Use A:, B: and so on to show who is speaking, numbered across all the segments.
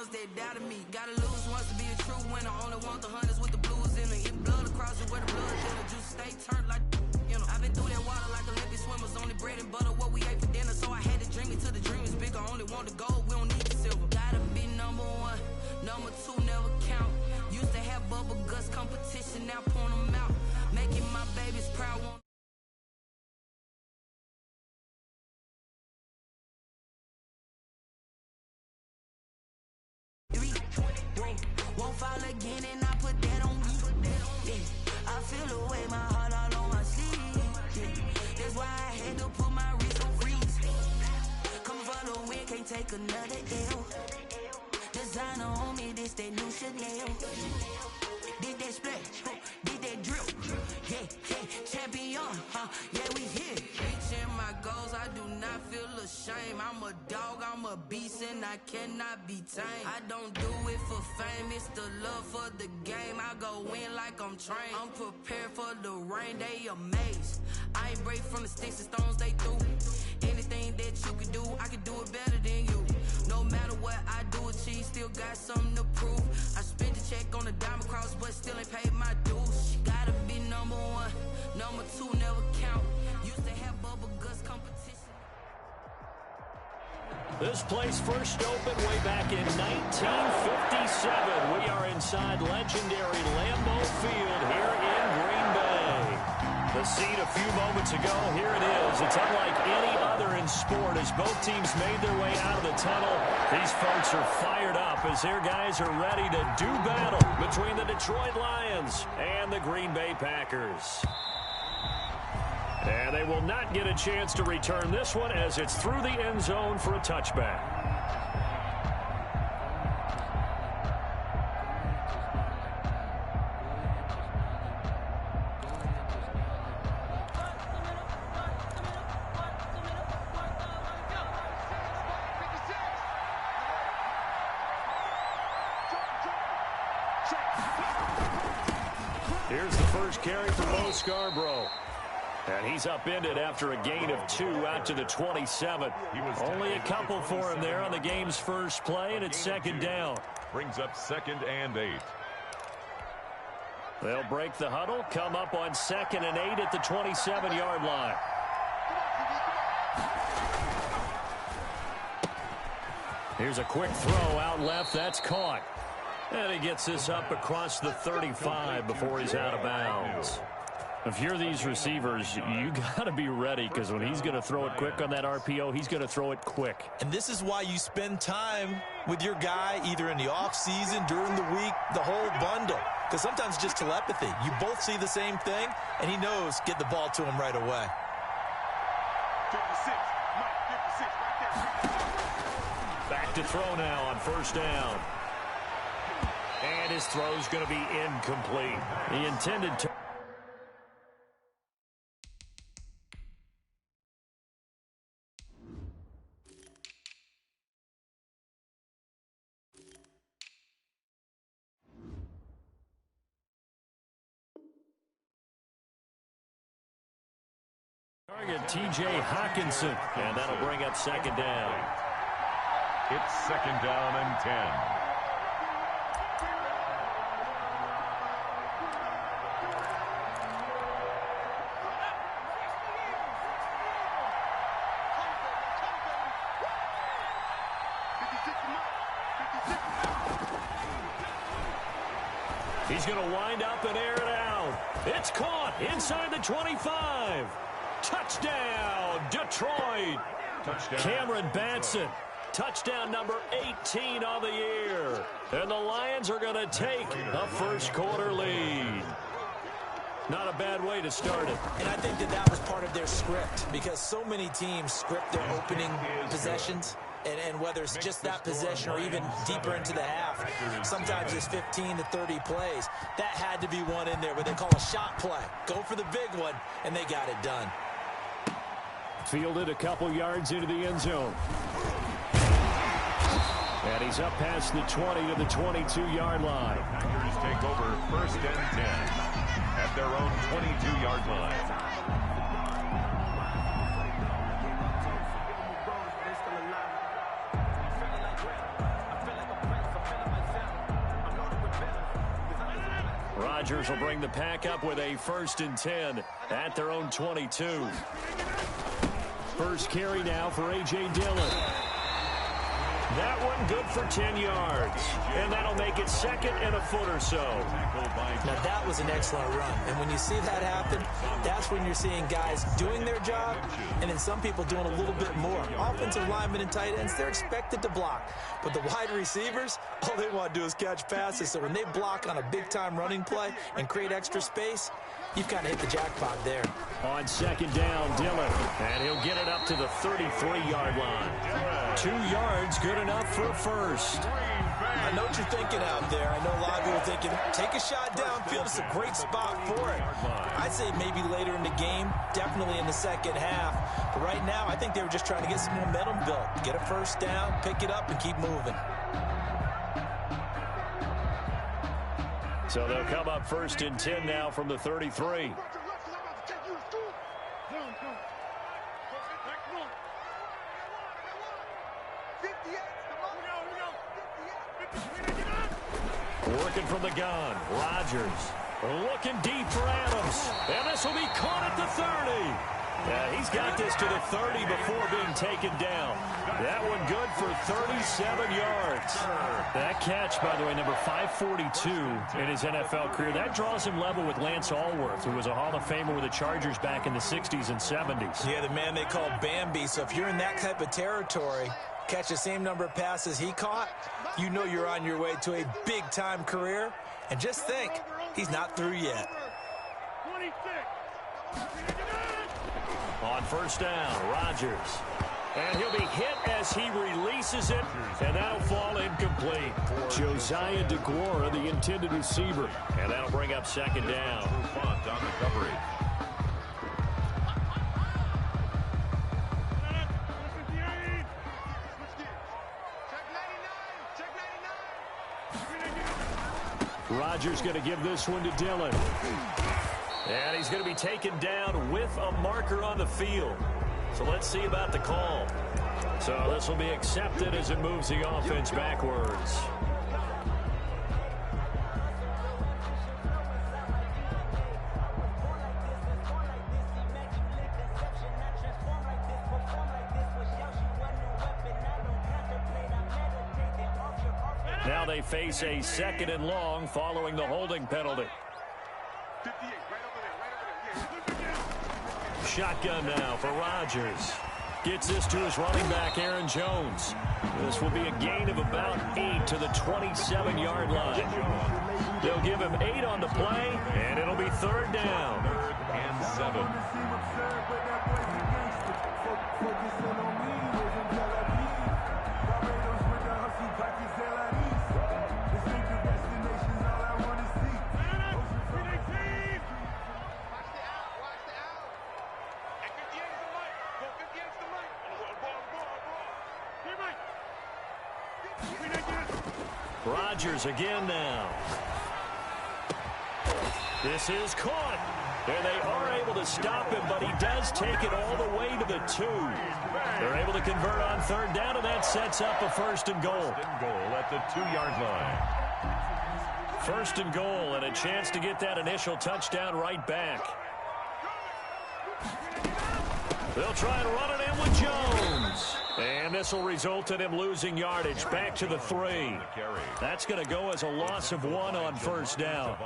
A: ones that doubted me. Gotta lose once to be a true winner. Only want the hunters with the blues in it. If blood across it where the blood in the juice stay turned like, you know. I've been through that water like Olympic swimmers. Only bread and butter what we ate for dinner. So I had to dream it till the dream is bigger. Only want the gold, we don't need the silver. Gotta be number one, number two never count. Used to have bubble guts competition, now point them out. Making my babies proud. Won't fall again and I put that on me. Yeah, I feel the way, my heart all on my sleeve. Yeah, that's why I had to put my wrist on freeze. Coming for the win, can't take another L. Designer on me, this that new Chanel. Did that splash, did that drip. Yeah, champion, yeah, we here. Reaching my goals, I do not feel ashamed. I'm a dog, I'm a beast, and I cannot be tamed. I don't do it for fame, it's the love for the game. I go in like I'm trained. I'm prepared for the rain, they amazed. I ain't break from the sticks and stones they threw. Anything that you can do, I can do it better than you. No matter what I do, achieve, still got something to prove. I spent the check on the diamond cross, but still ain't paid my dues. Gotta be number one, number two never count. Used to have bubble guts competition.
B: This place first opened way back in 1957. We are inside legendary Lambeau Field here in Green Bay. The scene a few moments ago, here it is. It's unlike any other in sport as both teams made their way out of the tunnel. These folks are fired up as their guys are ready to do battle between the Detroit Lions and the Green Bay Packers. And they will not get a chance to return this one as it's through the end zone for a touchback. Here's the first carry for Bo Scarborough. And he's upended after a gain of 2 out to the 27. Only a couple for him there on the game's first play, and it's second down.
C: Brings up 2nd and 8.
B: They'll break the huddle, come up on 2nd and 8 at the 27-yard line. Here's a quick throw out left. That's caught. And he gets this up across the 35 before he's out of bounds. If you're these receivers, you got to be ready because when he's going to throw it quick on that RPO, he's going to throw it quick.
D: And this is why you spend time with your guy either in the offseason, during the week, the whole bundle. Because sometimes just telepathy. You both see the same thing, and he knows get the ball to him right away.
C: 56, right there.
B: Back to throw now on first down. And his throw's going to be incomplete. He intended to... Target T.J. Hawkinson, and that'll bring up second down.
C: It's 2nd down and 10.
B: He's going to wind up and air it out. It's caught inside the 25. Touchdown, Detroit.
C: Touchdown.
B: Cameron Batson. Touchdown number 18 on the year. And the Lions are going to take a first-quarter lead. Not a bad way to start it.
D: And I think that was part of their script because so many teams script their opening possessions. And whether it's just that possession or even deeper into the half, sometimes it's 15 to 30 plays. That had to be one in there where they call a shot play. Go for the big one, and they got it done.
B: Fielded a couple yards into the end zone. And he's up past the 20 to the 22-yard line.
C: Packers take over 1st and 10 at their own 22-yard line.
B: Rodgers will bring the pack up with a 1st and 10 at their own 22. First carry now for A.J. Dillon. That one good for 10 yards. And that'll make it 2nd and a foot or so.
D: Now, that was an excellent run. And when you see that happen, that's when you're seeing guys doing their job and then some people doing a little bit more. Offensive linemen and tight ends, they're expected to block. But the wide receivers, all they want to do is catch passes. So when they block on a big-time running play and create extra space, you've kind of hit the jackpot there.
B: On 2nd down, Dillon. And he'll get it up to the 33-yard line. 2 yards, good enough for a 1st.
D: I know what you're thinking out there. I know a lot of people are thinking, take a shot downfield. It's a great spot for it. I'd say maybe later in the game, definitely in the 2nd half. But right now, I think they were just trying to get some momentum built. Get a 1st down, pick it up, and keep moving.
B: So they'll come up 1st and 10 now from the 33. Working from the gun, Rodgers looking deep for Adams, and this will be caught at the 30. He's got this to the 30 before being taken down. That one good for 37 yards. That catch, by the way, number 542 in his NFL career. That draws him level with Lance Allworth, who was a Hall of Famer with the Chargers back in the 60s and 70s.
D: Yeah, the man they call Bambi. So if you're in that type of territory, catch the same number of passes he caught, you know you're on your way to a big-time career. And just think, he's not through yet.
B: On 1st down, Rodgers. And he'll be hit as he releases it, and that'll fall incomplete. Josiah DeGuara, the intended receiver. And that'll bring up 2nd down.
C: On the coverage.
B: Rodgers going to give this one to Dillon. And he's going to be taken down with a marker on the field. So let's see about the call. So this will be accepted as it moves the offense backwards. Now they face a 2nd and long following the holding penalty. Shotgun now for Rodgers. Gets this to his running back, Aaron Jones. This will be a gain of about 8 to the 27-yard line. They'll give him 8 on the play, and it'll be 3rd down.
C: 3rd and 7.
B: Rodgers again now. This is caught. And they are able to stop him, but he does take it all the way to the 2. They're able to convert on 3rd down, and that sets up a 1st and goal.
C: 1st and goal at the 2-yard line.
B: 1st and goal, and a chance to get that initial touchdown right back. They'll try and run it in with Jones. And this will result in him losing yardage back to the 3. That's going to go as a loss of 1 on 1st down.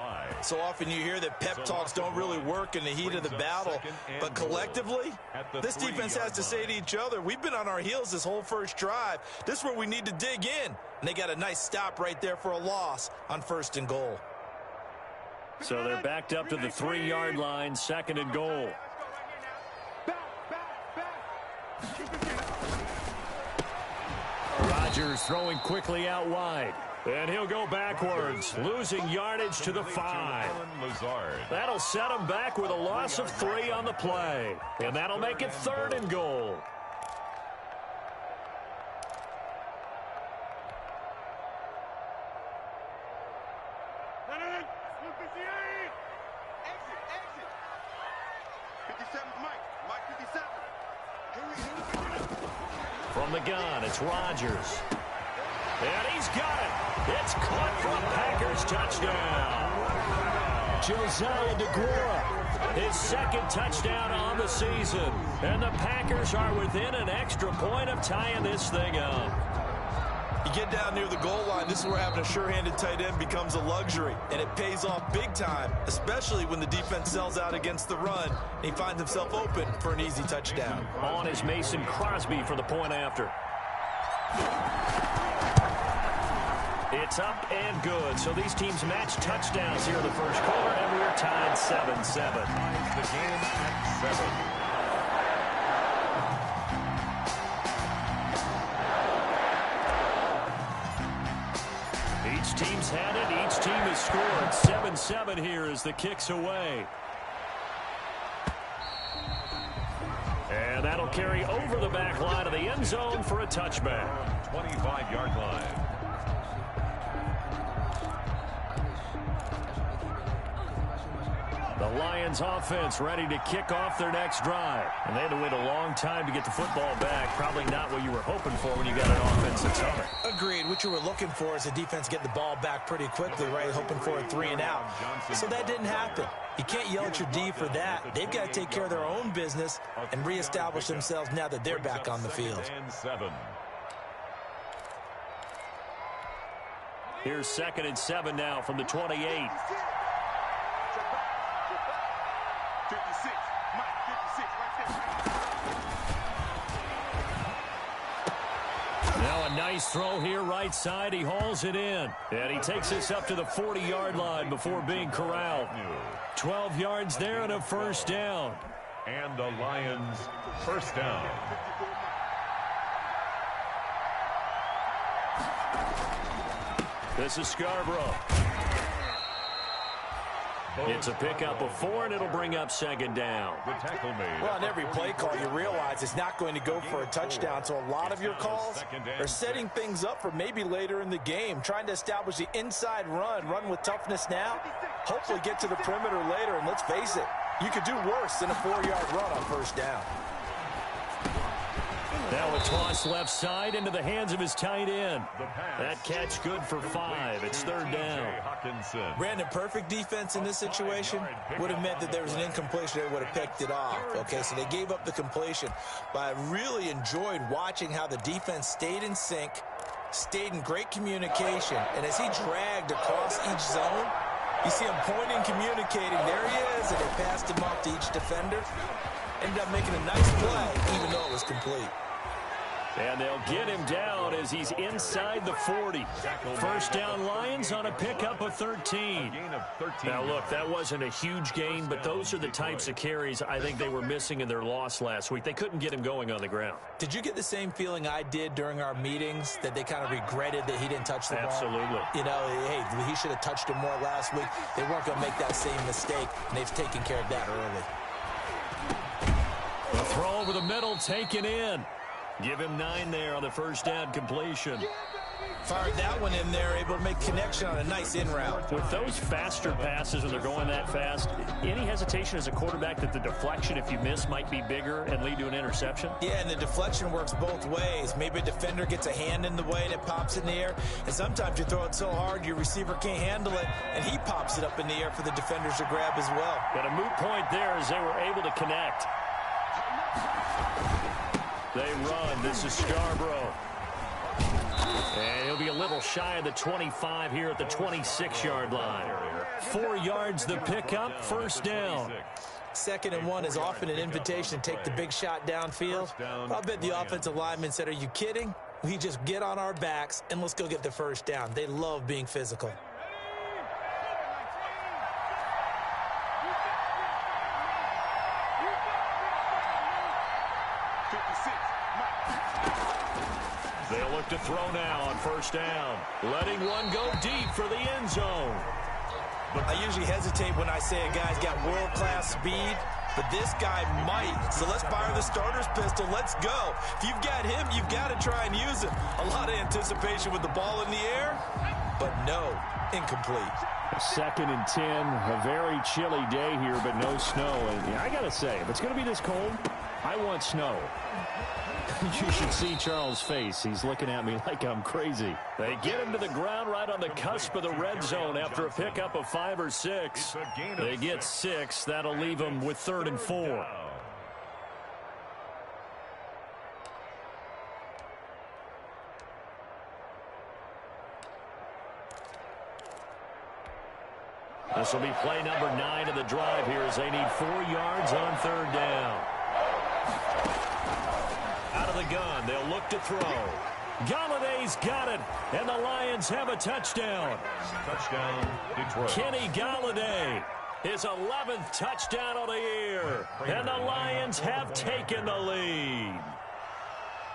D: So often you hear that pep talks don't really work in the heat of the battle. But collectively, this defense has to say to each other, we've been on our heels this whole first drive. This is where we need to dig in. And they got a nice stop right there for a loss on 1st and goal.
B: So they're backed up to the 3-yard line, 2nd and goal. Rodgers throwing quickly out wide. And he'll go backwards, losing yardage to the 5. That'll set him back with a loss of 3 on the play. And that'll make it 3rd and goal. From the gun, it's Rodgers. And he's got it. It's caught for a Packers touchdown. Josiah DeGuara, his second touchdown on the season. And the Packers are within an extra point of tying this thing up.
D: You get down near the goal line, this is where having a sure-handed tight end becomes a luxury, and it pays off big time, especially when the defense sells out against the run, and he finds himself open for an easy touchdown.
B: On is Mason Crosby for the point after. It's up and good. So these teams match touchdowns here in the first quarter, and we're tied 7-7.
C: The game at 7.
B: Each team's had it. Each team has scored. 7-7 here as the kick's away. And that'll carry over the back line of the end zone for a touchback.
C: 25-yard line.
B: The Lions offense ready to kick off their next drive. And they had to wait a long time to get the football back. Probably not what you were hoping for when you got an offense that's humming.
D: Agreed. What you were looking for is a defense get the ball back pretty quickly, right? Hoping for a 3-and-out. So that didn't happen. You can't yell at your D for that. They've got to take care of their own business and reestablish themselves now that they're back on the field.
B: Here's 2nd and 7 now from the 28. Now a nice throw here right side. He hauls it in. And he takes this up to the 40-yard line before being corralled. 12 yards there and a first down.
C: And the Lions first down.
B: This is Scarborough. It's a pickup of 4, and it'll bring up 2nd down.
C: The tackle made.
D: Well, on every play call, you realize it's not going to go for a touchdown, so a lot of your calls are setting things up for maybe later in the game, trying to establish the inside run with toughness now, hopefully get to the perimeter later, and let's face it, you could do worse than a 4-yard run on first down.
B: Now a toss left side into the hands of his tight end. That catch good for 5. It's 3rd down.
D: Brandon, perfect defense in this situation would have meant that there was an incompletion. They would have picked it off. Okay, so they gave up the completion. But I really enjoyed watching how the defense stayed in sync, stayed in great communication. And as he dragged across each zone, you see him pointing, communicating. There he is, and they passed him off to each defender. Ended up making a nice play, even though it was complete.
B: And they'll get him down as he's inside the 40. First down Lions on a pickup of 13. Now, look, that wasn't a huge gain, but those are the types of carries I think they were missing in their loss last week. They couldn't get him going on the ground.
D: Did you get the same feeling I did during our meetings, that they kind of regretted that he didn't touch the ball?
B: Absolutely.
D: You know, hey, he should have touched him more last week. They weren't going to make that same mistake, and they've taken care of that early.
B: The throw over the middle taken in. Give him 9 there on the first down completion.
D: Fired that one in there, able to make connection on a nice in route.
B: With those faster passes when they're going that fast, any hesitation as a quarterback that the deflection, if you miss, might be bigger and lead to an interception?
D: Yeah, and the deflection works both ways. Maybe a defender gets a hand in the way and it pops in the air. And sometimes you throw it so hard your receiver can't handle it, and he pops it up in the air for the defenders to grab as well.
B: But a moot point there as they were able to connect. They run. This is Scarborough. And he'll be a little shy of the 25 here at the 26-yard line. 4 yards the pickup, first down.
D: 2nd and 1 is often an invitation to take the big shot downfield. I'll bet the offensive lineman said, are you kidding? We just get on our backs and let's go get the first down. They love being physical.
B: They'll look to throw now on first down. Letting one go deep for the end zone.
D: I usually hesitate when I say a guy's got world-class speed, but this guy might. So let's fire the starter's pistol. Let's go. If you've got him, you've got to try and use him. A lot of anticipation with the ball in the air, but no, incomplete.
B: 2nd and 10, a very chilly day here, but no snow. And I got to say, if it's going to be this cold, I want snow. You should see Charles' face. He's looking at me like I'm crazy. They get him to the ground right on the cusp of the red zone after a pickup of 5 or 6. They get 6. That'll leave them with 3rd and 4. This will be play number 9 of the drive here as they need 4 yards on 3rd down. Out of the gun, they'll look to throw. Galladay's got it, and the Lions have a touchdown.
C: Touchdown, Detroit.
B: Kenny Galladay, his 11th touchdown of the year, and the Lions have taken the lead.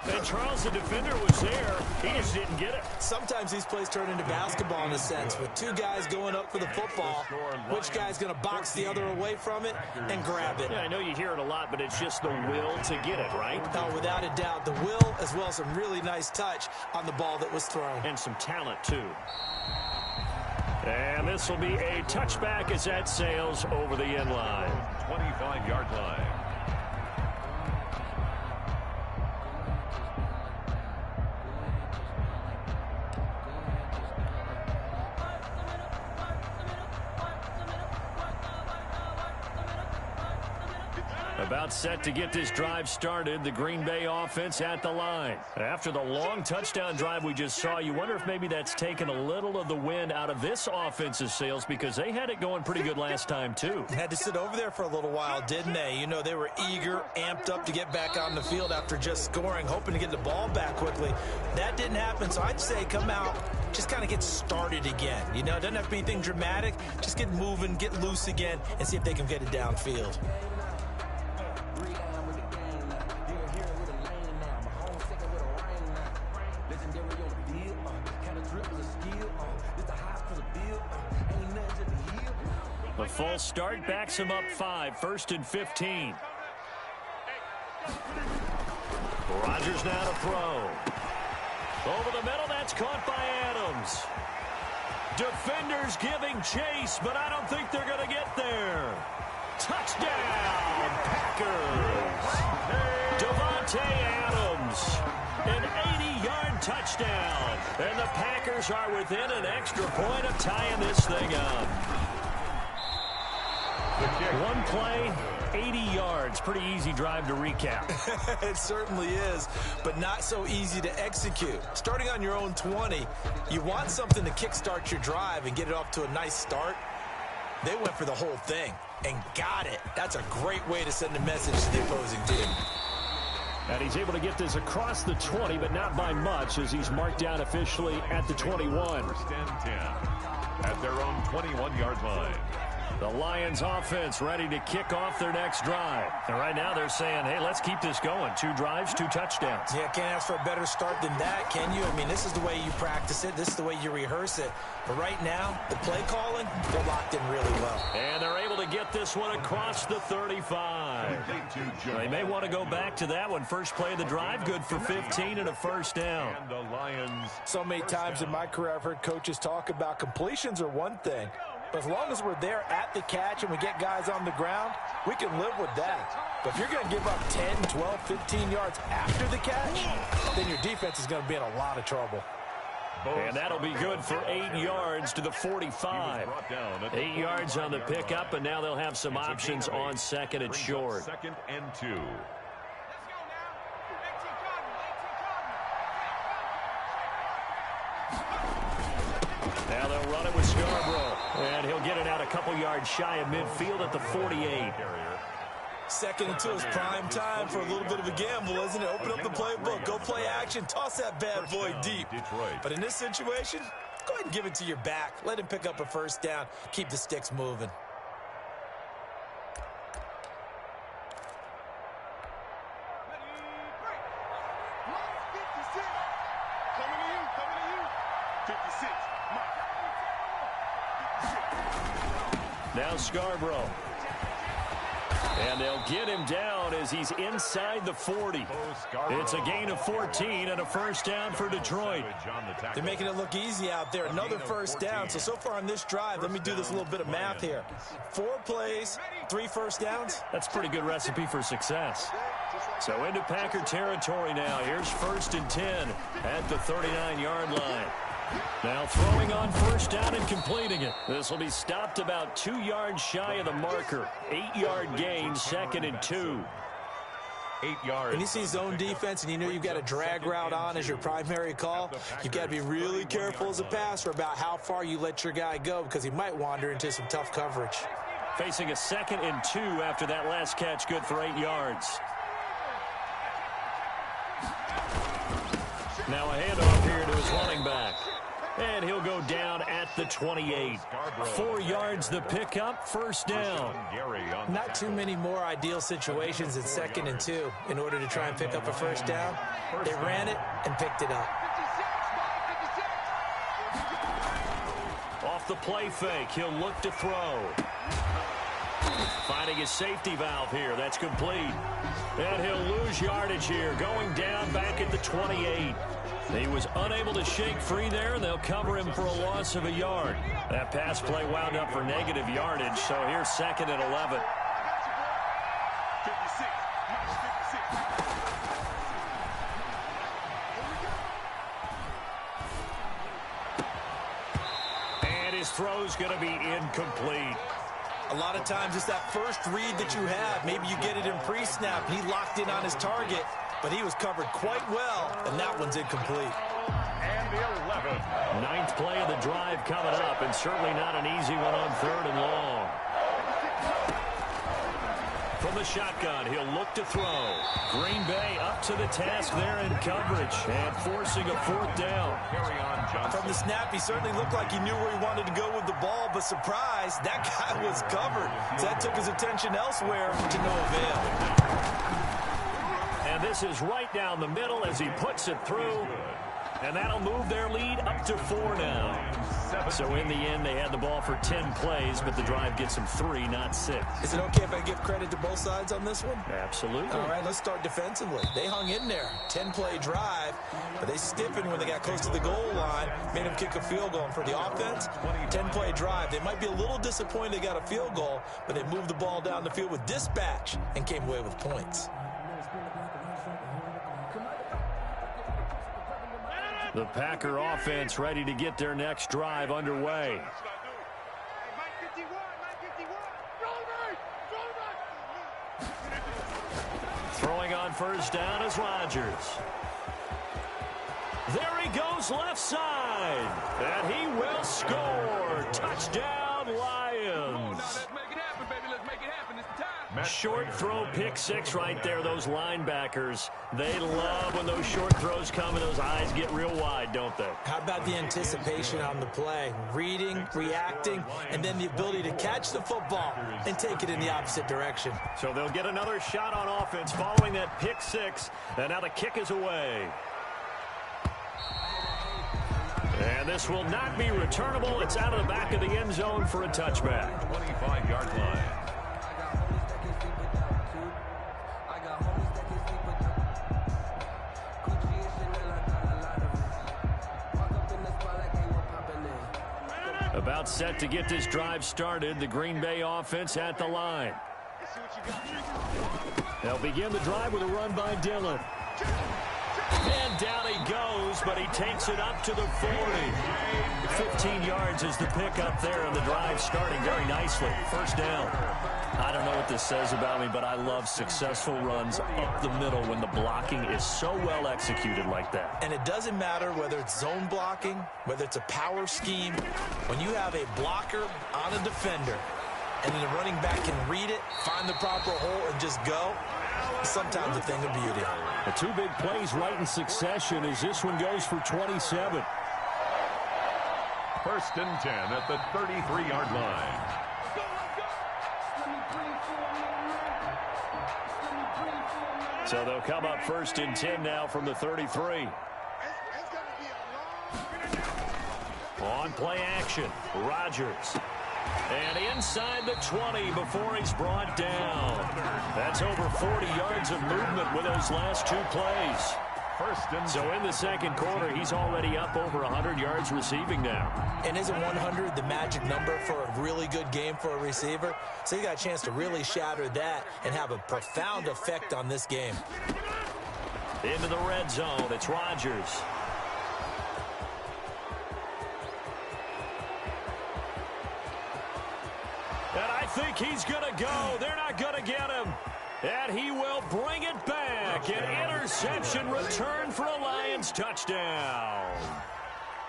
B: And Charles, the defender, was there. He just didn't get it.
D: Sometimes these plays turn into basketball in a sense, with 2 guys going up for the football. Which guy's going to box the other away from it and grab it?
B: Yeah, I know you hear it a lot, but it's just the will to get it, right?
D: No, without a doubt. The will, as well as some really nice touch on the ball that was thrown.
B: And some talent, too. And this will be a touchback as that sails over the end line.
C: 25-yard line.
B: About set to get this drive started, the Green Bay offense at the line. After the long touchdown drive we just saw, you wonder if maybe that's taken a little of the wind out of this offensive sails because they had it going pretty good last time, too.
D: Had to sit over there for a little while, didn't they? You know, they were eager, amped up to get back on the field after just scoring, hoping to get the ball back quickly. That didn't happen, so I'd say come out, just kind of get started again. You know, it doesn't have to be anything dramatic. Just get moving, get loose again, and see if they can get it downfield.
B: The false start backs him up 5, 1st and 15. Rodgers now to throw. Over the middle, that's caught by Adams. Defenders giving chase, but I don't think they're going to get there. Touchdown, Packers. Devontae Adams, an 80-yard touchdown. And the Packers are within an extra point of tying this thing up. One play, 80 yards. Pretty easy drive to recap.
D: It certainly is, but not so easy to execute. Starting on your own 20, you want something to kickstart your drive and get it off to a nice start. They went for the whole thing and got it. That's a great way to send a message to the opposing team.
B: And he's able to get this across the 20, but not by much as he's marked down officially at the 21.
C: 1st and 10 at their own 21-yard line.
B: The Lions offense ready to kick off their next drive. And right now they're saying, hey, let's keep this going. 2 drives, 2 touchdowns.
D: Yeah, can't ask for a better start than that, can you? I mean, this is the way you practice it. This is the way you rehearse it. But right now, the play calling, they're locked in really well.
B: And they're able to get this one across the 35. They may want to go back to that one. First play of the drive, good for 15 and a 1st down.
C: And the Lions.
D: So many times in my career, I've heard coaches talk about completions are one thing. But as long as we're there at the catch and we get guys on the ground, we can live with that. But if you're going to give up 10, 12, 15 yards after the catch, then your defense is going to be in a lot of trouble.
B: And that'll be good for 8 yards to the 45. 8 yards on the pickup, and now they'll have some options on 2nd and short.
C: 2nd and 2.
B: Now they'll run it with Scarborough. And he'll get it out a couple yards shy of midfield at the 48.
D: 2nd and 2 is prime time for a little bit of a gamble, isn't it? Open up the playbook, go play action, toss that bad boy deep. But in this situation, go ahead and give it to your back. Let him pick up a 1st down. Keep the sticks moving.
B: Now Scarborough. And they'll get him down as he's inside the 40. It's a gain of 14 and a 1st down for Detroit.
D: They're making it look easy out there. Another 1st down. So far on this drive, let me do this little bit of math here. 4 plays, 3 1st downs.
B: That's a pretty good recipe for success. So into Packer territory now. Here's 1st and 10 at the 39-yard line. Now throwing on first down and completing it. This will be stopped about 2 yards shy of the marker. 8-yard gain, 2nd and 2.
C: 8 yards.
D: When you see zone defense and you know you've got a drag route on as your primary call, you've got to be really careful as a passer about how far you let your guy go because he might wander into some tough coverage.
B: Facing a 2nd and 2 after that last catch, good for 8 yards. Now a handoff here to his running back. And he'll go down at the 28. 4 yards the pickup, first down.
D: Not too many more ideal situations in 2nd and 2 in order to try and pick up a first down. They ran it and picked it up.
B: Off the play fake, he'll look to throw. Finding his safety valve here, that's complete. And he'll lose yardage here, going down back at the 28. He was unable to shake free there, and they'll cover him for a loss of a yard. That pass play wound up for negative yardage, so here's 2nd and 11. And his throw's going to be incomplete.
D: A lot of times it's that first read that you have. Maybe you get it in pre-snap. He locked in on his target, but he was covered quite well, and that one's incomplete.
C: And the 11.
B: 9th play of the drive coming up, and certainly not an easy one on 3rd and long. From the shotgun, he'll look to throw. Green Bay up to the task there in coverage and forcing a 4th down.
D: From the snap, he certainly looked like he knew where he wanted to go with the ball, but surprise, that guy was covered. So that took his attention elsewhere to no avail.
B: And this is right down the middle as he puts it through. And that'll move their lead up to 4 now. So in the end, they had the ball for 10 plays, but the drive gets them 3, not 6.
D: Is it okay if I give credit to both sides on this one?
B: Absolutely.
D: All right, let's start defensively. They hung in there. 10-play drive, but they stiffened when they got close to the goal line, made them kick a field goal. And for the offense, 10-play drive. They might be a little disappointed they got a field goal, but they moved the ball down the field with dispatch and came away with points.
B: The Packer offense ready to get their next drive underway. Throwing on first down is Rodgers. There he goes left side. And he will score. Touchdown, Lions. Short throw, pick 6 right there. Those linebackers, they love when those short throws come and those eyes get real wide, don't they?
D: How about the anticipation on the play? Reading, reacting, and then the ability to catch the football and take it in the opposite direction.
B: So they'll get another shot on offense following that pick 6, and now the kick is away. And this will not be returnable. It's out of the back of the end zone for a touchback.
C: 25-yard line.
B: About set to get this drive started, the Green Bay offense at the line. They'll begin the drive with a run by Dillon. And down he goes, but he takes it up to the 40. 15 yards is the pickup there, and the drive starting very nicely. First down. I don't know what this says about me, but I love successful runs up the middle when the blocking is so well executed like that.
D: And it doesn't matter whether it's zone blocking, whether it's a power scheme. When you have a blocker on a defender, and then the running back can read it, find the proper hole, and just go, it's sometimes a thing of beauty.
B: The 2 big plays right in succession as this one goes for 27.
C: First and 10 at the 33-yard line.
B: So they'll come up first and 10 now from the 33. On play action, Rodgers. And inside the 20 before he's brought down. That's over 40 yards of movement with those last 2 plays. So in the second quarter, he's already up over 100 yards receiving now.
D: And isn't 100 the magic number for a really good game for a receiver? So he got a chance to really shatter that and have a profound effect on this game.
B: Into the red zone, it's Rodgers. think he's going to go. They're not going to get him. And he will bring it back. An interception return for a Lions touchdown.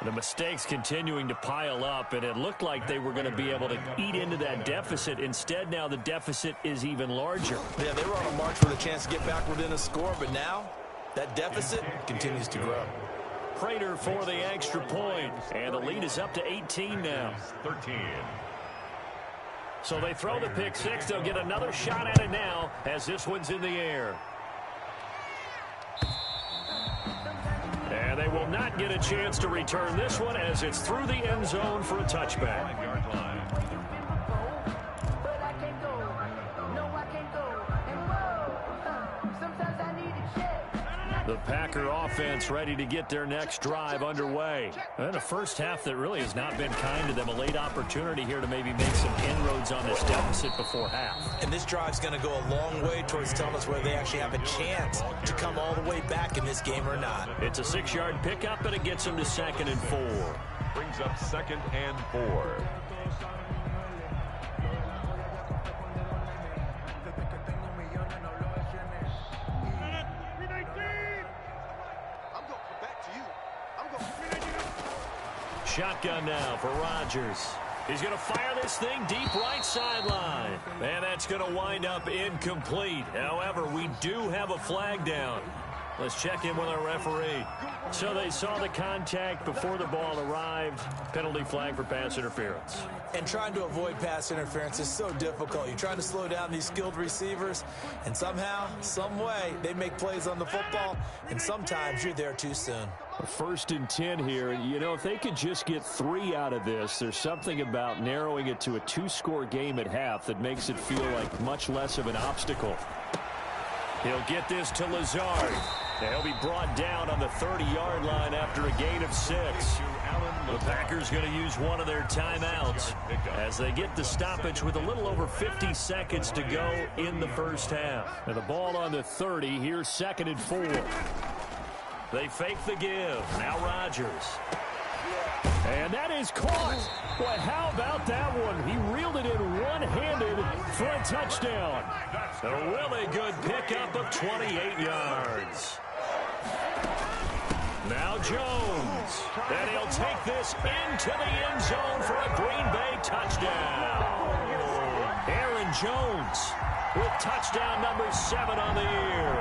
B: The mistakes continuing to pile up, and it looked like they were going to be able to eat into that deficit. Instead, now the deficit is even larger.
D: Yeah, they were on a march with a chance to get back within a score, but now that deficit continues to grow.
B: Prater for the extra point, and the lead is up to 18 now.
C: 13.
B: So they throw the pick six. They'll get another shot at it now as this one's in the air. And they will not get a chance to return this one as it's through the end zone for a touchback.
C: 5-yard line.
B: The Packer offense ready to get their next drive underway. And a first half that really has not been kind to them. A late opportunity here to maybe make some inroads on this deficit before half.
D: And this drive's going to go a long way towards telling us whether they actually have a chance to come all the way back in this game or not.
B: It's a 6-yard pickup, and it gets them to 2nd and 4.
C: Brings up 2nd and 4.
B: Shotgun now for Rodgers. He's going to fire this thing deep right sideline. And that's going to wind up incomplete. However, we do have a flag down. Let's check in with our referee. So they saw the contact before the ball arrived. Penalty flag for pass interference.
D: And trying to avoid pass interference is so difficult. You're trying to slow down these skilled receivers, and somehow, some way, they make plays on the football, and sometimes you're there too soon.
B: 1st and 10 here. You know, if they could just get 3 out of this, there's something about narrowing it to a 2-score game at half that makes it feel like much less of an obstacle. He'll get this to Lazard. He'll be brought down on the 30-yard line after a gain of 6. The Packers going to use one of their timeouts as they get the stoppage with a little over 50 seconds to go in the first half. And the ball on the 30, here's 2nd and 4. They fake the give. Now Rodgers. And that is caught. Boy, how about that one? He reeled it in one-handed for a touchdown. A really good pickup of 28 yards. Now Jones. And he'll take this into the end zone for a Green Bay touchdown. Aaron Jones with touchdown number 7 on the year.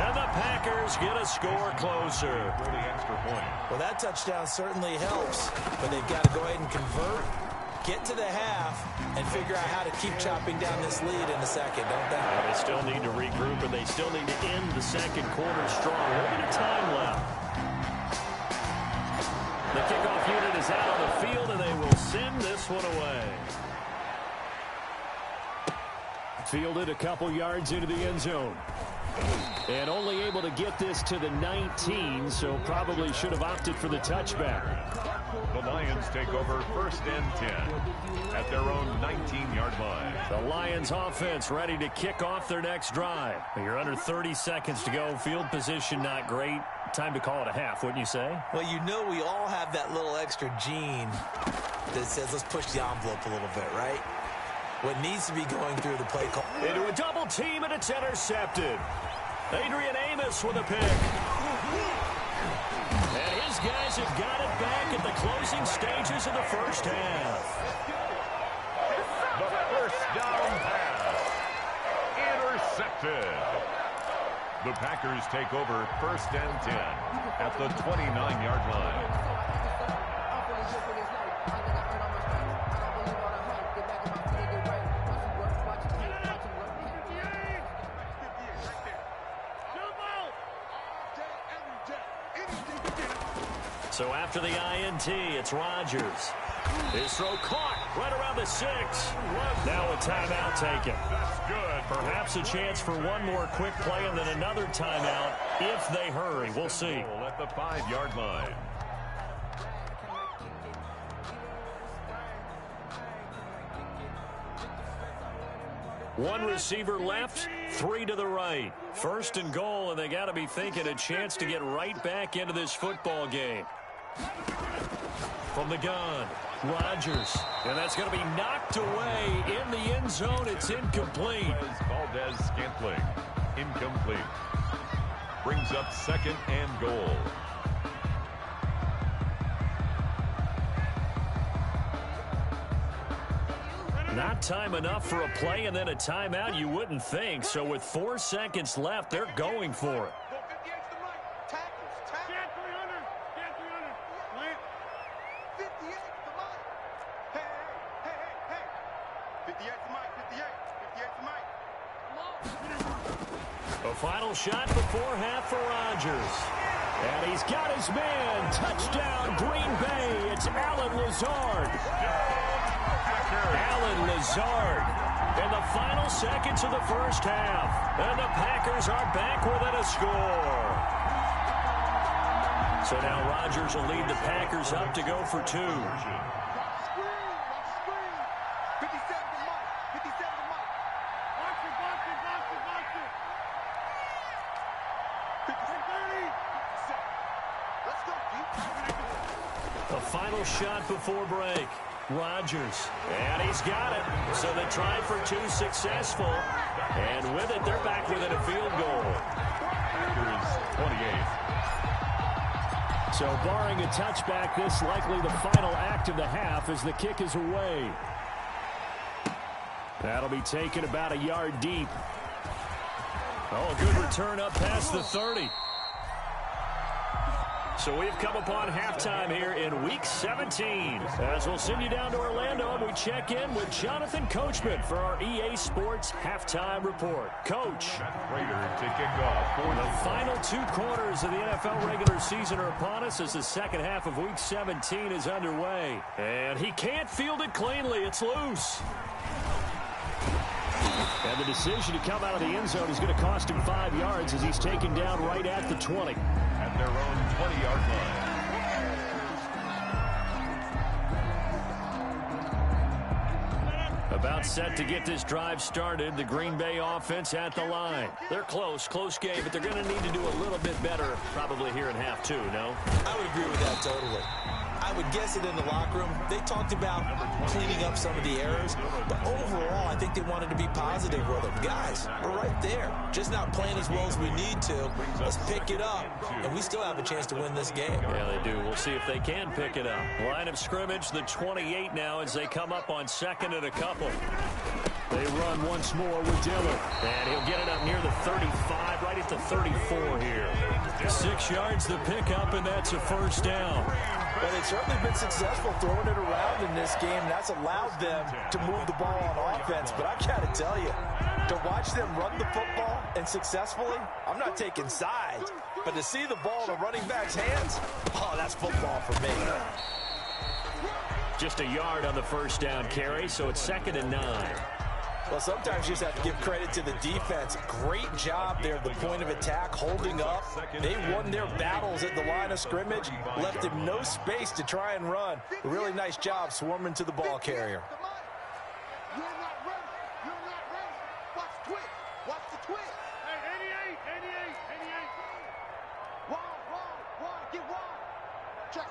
B: And the Packers get a score closer.
C: For the extra point.
D: Well, that touchdown certainly helps, but they've got to go ahead and convert, get to the half, and figure out how to keep chopping down this lead in the second, don't they?
B: They still need to regroup, and they still need to end the second quarter strong. A little bit of time left. The kickoff unit is out on the field, and they will send this one away. Fielded a couple yards into the end zone. And only able to get this to the 19, so probably should have opted for the touchback.
C: The Lions take over 1st and 10 at their own 19-yard line.
B: The Lions offense ready to kick off their next drive. You're under 30 seconds to go. Field position not great. Time to call it a half, wouldn't you say?
D: Well, you know we all have that little extra gene that says let's push the envelope a little bit, right? What needs to be going through the play call.
B: Into a double team, and it's intercepted. Adrian Amos with a pick. And his guys have got it back at the closing stages of the first half.
C: The first down pass. Intercepted. The Packers take over 1st and 10 at the 29-yard line.
B: So after the INT, it's Rodgers. His throw caught right around the 6. Now a timeout taken.
C: That's good.
B: Perhaps a chance for one more quick play and then another timeout if they hurry. We'll see.
C: At the 5-yard line.
B: One receiver left, 3 to the right. 1st and goal, and they got to be thinking a chance to get right back into this football game. From the gun, Rodgers. And that's going to be knocked away in the end zone. It's incomplete.
C: Valdez-Scantling. Incomplete. Brings up 2nd and goal.
B: Not time enough for a play and then a timeout, you wouldn't think. So with 4 seconds left, they're going for it. A final shot before half for Rodgers. And he's got his man. Touchdown, Green Bay. It's Allen Lazard. Allen Lazard in the final seconds of the first half. And the Packers are back within a score. So now Rodgers will lead the Packers up to go for 2. The final shot before break. Rodgers, and he's got it. So the try for 2 successful. And with it, they're back within a field goal.
C: Packers 28.
B: So barring a touchback, this likely the final act of the half as the kick is away. That'll be taken about a yard deep. Oh, a good return up past the 30. So we've come upon halftime here in Week 17. As we'll send you down to Orlando, and we check in with Jonathan Coachman for our EA Sports Halftime Report. Coach.
C: Raider to kick off.
B: The final 2 quarters of the NFL regular season are upon us as the second half of Week 17 is underway. And he can't field it cleanly. It's loose. And the decision to come out of the end zone is going to cost him 5 yards as he's taken down right at the 20.
C: At their own 20-yard line.
B: About set to get this drive started. The Green Bay offense at the line. They're close game, but they're going to need to do a little bit better probably here in half 2, no?
D: I would agree with that totally. I would guess it in the locker room. They talked about cleaning up some of the errors, but overall, I think they wanted to be positive with them. Guys, we're right there. Just not playing as well as we need to. Let's pick it up, and we still have a chance to win this game.
B: Yeah, they do. We'll see if they can pick it up. Line of scrimmage, the 28 now as they come up on 2nd and a couple. They run once more with Dillon. And he'll get it up near the 35, right at the 34 here. 6 yards the pickup, and that's a first down.
D: Well, they've certainly been successful throwing it around in this game. That's allowed them to move the ball on offense. But I got to tell you, to watch them run the football and successfully, I'm not taking sides. But to see the ball in the running back's hands, oh, that's football for me.
B: Just a yard on the first down carry, so it's 2nd and 9.
D: Well, sometimes you just have to give credit to the defense. Great job there at the point of attack, holding up. They won their battles at the line of scrimmage, left him no space to try and run. A really nice job swarming to the ball carrier.
E: You're not ready. You're not ready. Watch the twitch. Watch the twitch. Hey, 88. Wide. Get wide. Check.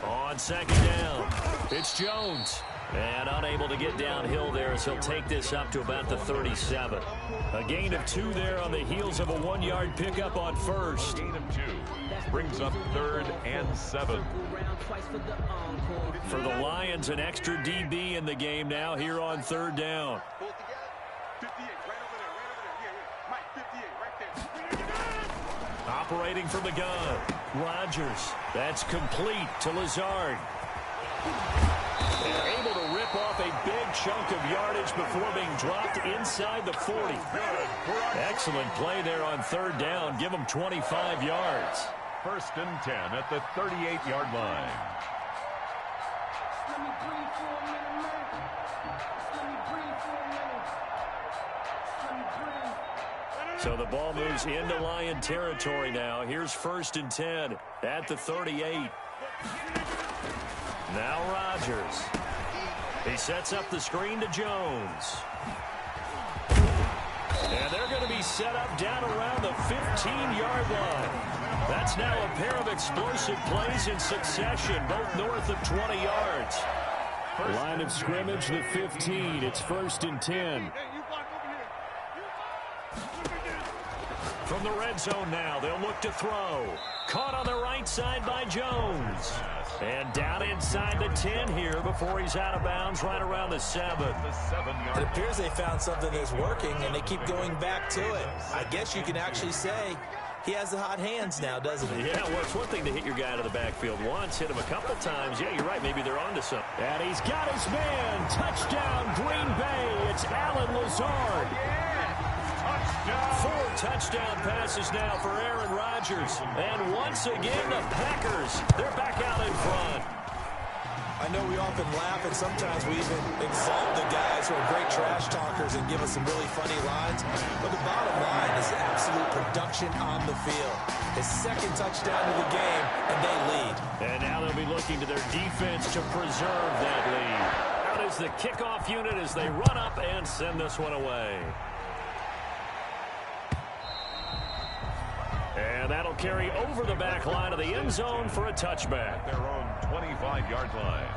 B: On 2nd down, it's Jones. And unable to get downhill there as he'll take this up to about the 37. A gain of 2 there on the heels of a 1-yard pickup on first.
C: Gain of 2 brings up 3rd and 7.
B: For the Lions, an extra DB in the game now here on 3rd down.
E: 58, right over there. Mike, 58, right there.
B: Operating from the gun, Rodgers. That's complete to Lazard. And able to rip off a big chunk of yardage before being dropped inside the 40. Excellent play there on 3rd down. Give them 25 yards.
C: 1st and 10 at the 38-yard line.
B: So the ball moves into Lion territory now. Here's 1st and 10 at the 38. Now Rodgers. He sets up the screen to Jones. And they're going to be set up down around the 15-yard line. That's now a pair of explosive plays in succession, both north of 20 yards. Line of scrimmage, the 15. It's 1st and 10. From the red zone now, they'll look to throw. Caught on the right side by Jones. And down inside the 10 here before he's out of bounds right around the 7.
D: It appears they found something that's working, and they keep going back to it. I guess you can actually say he has the hot hands now, doesn't he?
B: Yeah, well, it's one thing to hit your guy to the backfield once, hit him a couple times. Yeah, you're right. Maybe they're onto something. And he's got his man. Touchdown, Green Bay. It's Allen Lazard. 4 touchdown passes now for Aaron Rodgers. And once again, the Packers, they're back out in front.
D: I know we often laugh, and sometimes we even exalt the guys who are great trash talkers and give us some really funny lines. But the bottom line is absolute production on the field. His 2nd touchdown of the game, and they lead.
B: And now they'll be looking to their defense to preserve that lead. Out is the kickoff unit as they run up and send this one away. And that'll carry over the back line of the end zone for a touchback.
C: Their own 25-yard line.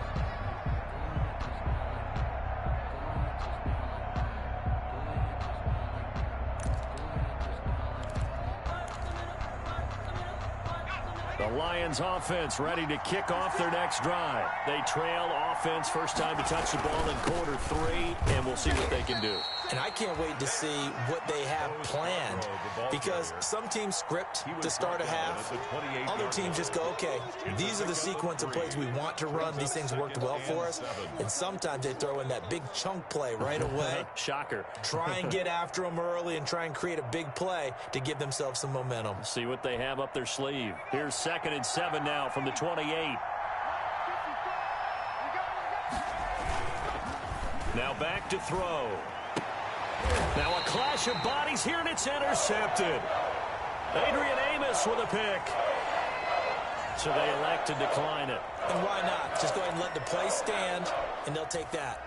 B: The Lions offense ready to kick off their next drive. They trail offense, first time to touch the ball in quarter 3, and we'll see what they can do.
D: And I can't wait to see what they have planned, because some teams script to start a half. Other teams just go, okay, these are the sequence of plays we want to run. These things worked well for us. And sometimes they throw in that big chunk play right away.
B: Shocker.
D: Try and get after them early and try and create a big play to give themselves some momentum.
B: See what they have up their sleeve. Here's 2nd and 7 now from the 28. Now back to throw. Now a clash of bodies here, and it's intercepted. Adrian Amos with a pick. So they elect to decline it.
D: And why not? Just go ahead and let the play stand, and they'll take that.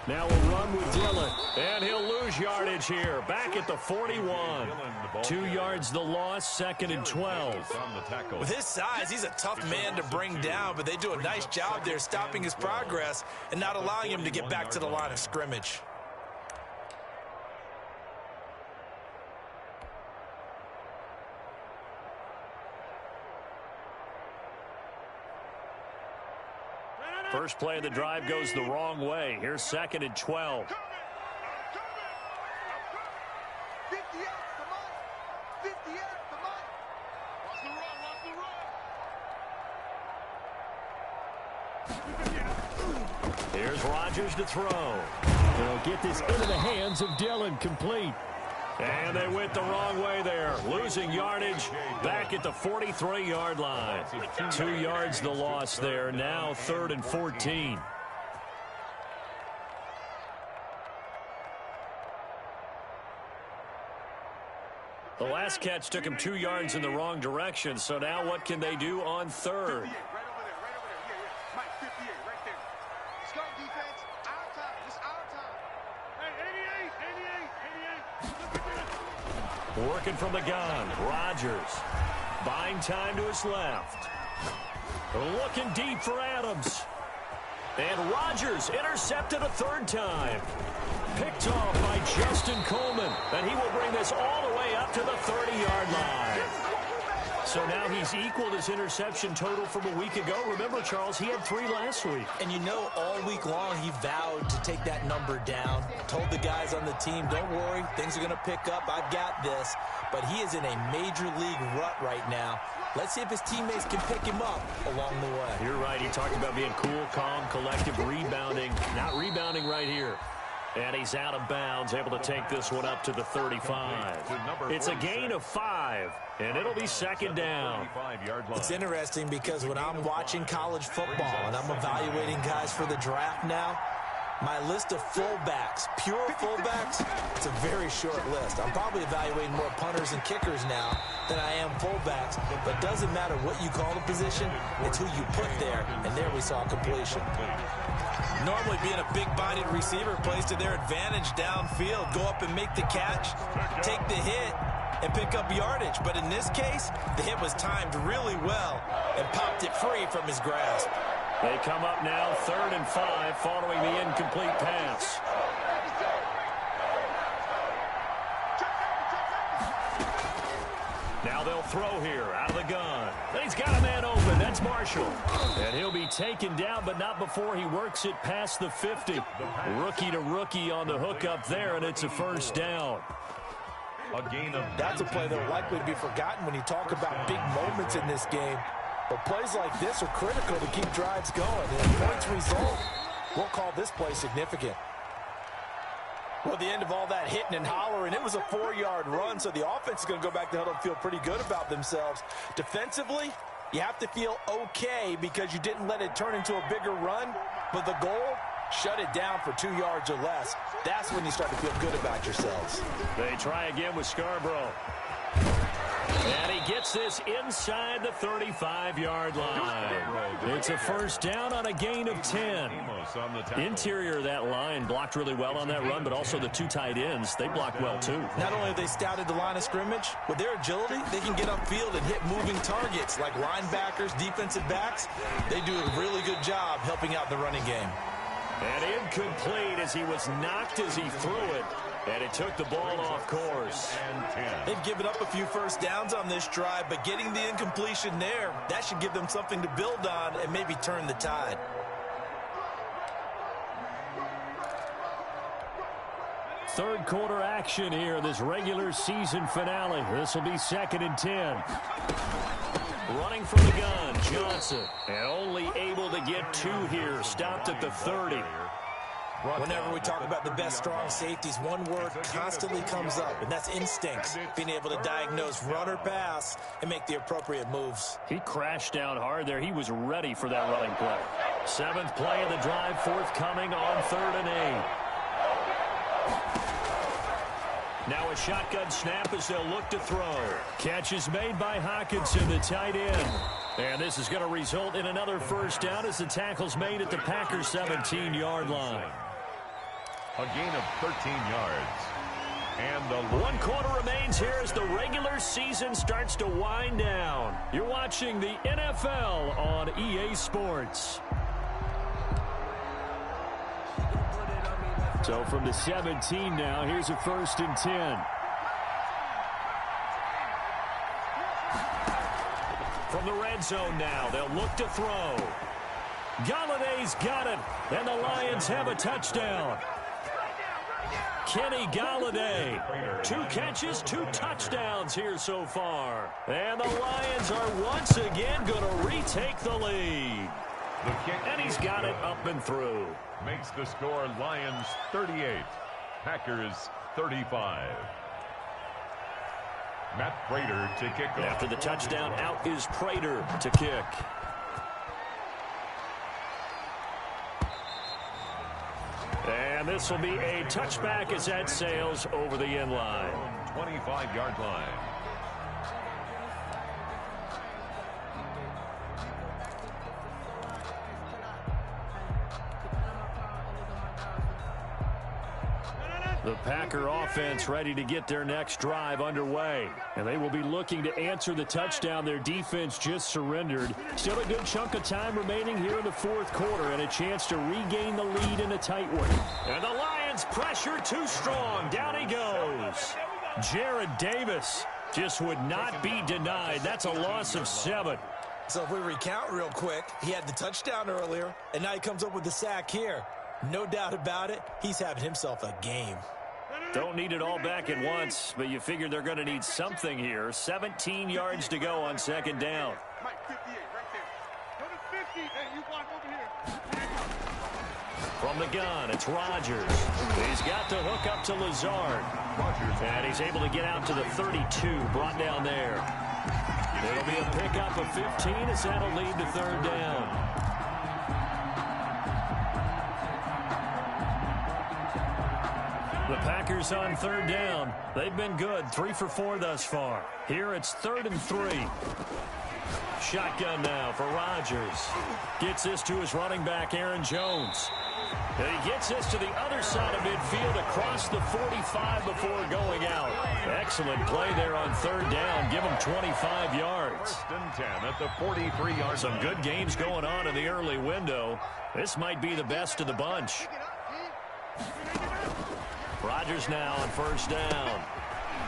B: Now we'll run with Dillon, and he'll lose yardage here. Back at the 41. 2 yards the loss, 2nd and 12.
D: With his size, he's a tough man to bring down, but they do a nice job there stopping his progress and not allowing him to get back to the line of scrimmage.
B: First play of the drive goes the wrong way. Here's 2nd and 12.
E: 50 yards to Mike. 50 yards to Mike. Watch the run.
B: Here's Rodgers to throw.
F: They'll get this into the hands of Dillon, complete.
B: And they went the wrong way there. Losing yardage back at the 43-yard line. 2 yards the loss there. Now 3rd and 14. The last catch took him 2 yards in the wrong direction. So now what can they do on 3rd?
E: Right over there. Yeah. Mike, 58, right there. Let's go, defense. Our time. It's our time. Hey, 88. Look at this.
B: Working from the gun. Rodgers. Buying time to his left. Looking deep for Adams. And Rodgers intercepted a 3rd time. Picked off by Justin Coleman. And he will bring this all the way up to the 30-yard line. So now he's equaled his interception total from a week ago. Remember, Charles, he had 3 last week.
D: And you know, all week long he vowed to take that number down. Told the guys on the team, don't worry, things are going to pick up. I've got this. But he is in a major league rut right now. Let's see if his teammates can pick him up along the way.
B: You're right. He talked about being cool, calm, collective, rebounding. Not rebounding right here. And he's out of bounds, able to take this one up to the 35. It's a gain of 5, and it'll be 2nd down.
D: It's interesting because when I'm watching college football and I'm evaluating guys for the draft now, my list of fullbacks, pure fullbacks, it's a very short list. I'm probably evaluating more punters and kickers now than I am fullbacks, but it doesn't matter what you call the position, it's who you put there, and there we saw completion. Normally being a big-bodied receiver plays to their advantage downfield. Go up and make the catch, take the hit, and pick up yardage. But in this case, the hit was timed really well and popped it free from his grasp.
B: They come up now 3rd and 5 following the incomplete pass. Now they'll throw here out of the gun. He's got a man open. That's Marshall. And he'll be taken down, but not before he works it past the 50. Rookie to rookie on the hookup there, and it's a first down.
D: That's a play that will likely be forgotten when you talk about big moments in this game. But plays like this are critical to keep drives going. And if points result, we'll call this play significant. Well, at the end of all that hitting and hollering, it was a 4-yard run, so the offense is going to go back to huddle and feel pretty good about themselves. Defensively, you have to feel okay because you didn't let it turn into a bigger run, but the goal, shut it down for 2 yards or less. That's when you start to feel good about yourselves.
B: They try again with Scarborough. And he gets this inside the 35-yard line. It's a first down on a gain of 10. Interior of that line blocked really well on that run, but also the 2 tight ends, they blocked well too.
D: Not only have they scouted the line of scrimmage, with their agility, they can get upfield and hit moving targets like linebackers, defensive backs. They do a really good job helping out the running game.
B: And incomplete as he was knocked as he threw it. And it took the ball off course.
D: They've given up a few first downs on this drive, but getting the incompletion there, that should give them something to build on and maybe turn the tide.
F: Third quarter action here in this regular season finale. This will be 2nd and 10.
B: Running from the gun, Johnson. And only able to get 2 here. Stopped at the 30.
D: Whenever we talk about the best strong safeties, one word constantly comes up, and that's instincts. Being able to diagnose run or pass and make the appropriate moves.
B: He crashed down hard there. He was ready for that running play. 7th play of the drive forthcoming on 3rd and 8. Now a shotgun snap as they'll look to throw.
F: Catch is made by Hawkinson, the tight end.
B: And this is going to result in another first down as the tackle's made at the Packers' 17-yard line.
C: A gain of 13 yards. And the
B: 1 quarter remains here as the regular season starts to wind down.
F: You're watching the NFL on EA Sports. So from the 17 now, here's a 1st and 10.
B: From the red zone now, they'll look to throw.
F: Galladay's got it, and the Lions have a touchdown. Kenny Galladay, 2 catches, 2 touchdowns here so far. And the Lions are once again going to retake the lead.
C: The kick,
B: and he's got it up and through.
C: Makes the score Lions 38, Packers 35. Matt Prater to kick off.
B: After the touchdown, out is Prater to kick. And this will be a touchback as that sails over the end line.
C: 25-yard line.
F: The Packer offense ready to get their next drive underway. And they will be looking to answer the touchdown their defense just surrendered. Still a good chunk of time remaining here in the 4th quarter and a chance to regain the lead in a tight one.
B: And the Lions pressure too strong. Down he goes.
F: Jared Davis just would not be denied. That's a loss of 7.
D: So if we recount real quick, he had the touchdown earlier, and now he comes up with the sack here. No doubt about it, he's having himself a game.
B: Don't need it all back at once, but you figure they're going to need something here. 17 yards to go on 2nd down.
E: Mike, 58, right there. Go to 50. Hey, you block over here.
B: From the gun, it's Rodgers. He's got to hook up to Lazard. And he's able to get out to the 32, brought down there. It'll be a pickup of 15 as that'll lead to 3rd down.
F: The Packers on 3rd down. They've been good, 3 for 4 thus far. Here it's 3rd and 3.
B: Shotgun now for Rodgers.
F: Gets this to his running back, Aaron Jones. And he gets this to the other side of midfield across the 45 before going out. Excellent play there on third down. Give him 25 yards.
C: First and 10 at the 43-yard.
F: Some good games going on in the early window. This might be the best of the bunch. Rodgers now on first down.